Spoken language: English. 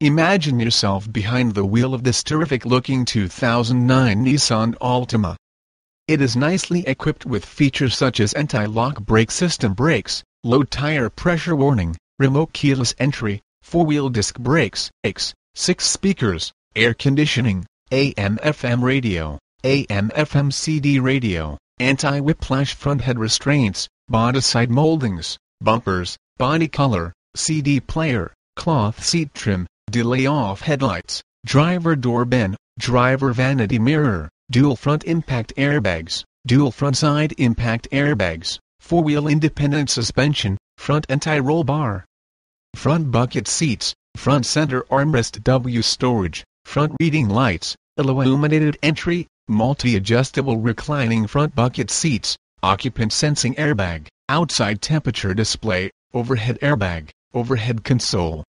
Imagine yourself behind the wheel of this terrific-looking 2009 Nissan Altima. It is nicely equipped with features such as anti-lock brake system brakes, low tire pressure warning, remote keyless entry, 4-wheel disc brakes, 6 speakers, air conditioning, AM/FM radio, AM/FM CD radio, anti-whiplash front head restraints, body side moldings, bumpers, body color, CD player, cloth seat trim, delay-off headlights, driver door bin, driver vanity mirror, dual front impact airbags, dual front side impact airbags, 4-wheel independent suspension, front anti-roll bar, front bucket seats, front center armrest W storage, front reading lights, illuminated entry, multi-adjustable reclining front bucket seats, occupant sensing airbag, outside temperature display, overhead airbag, overhead console,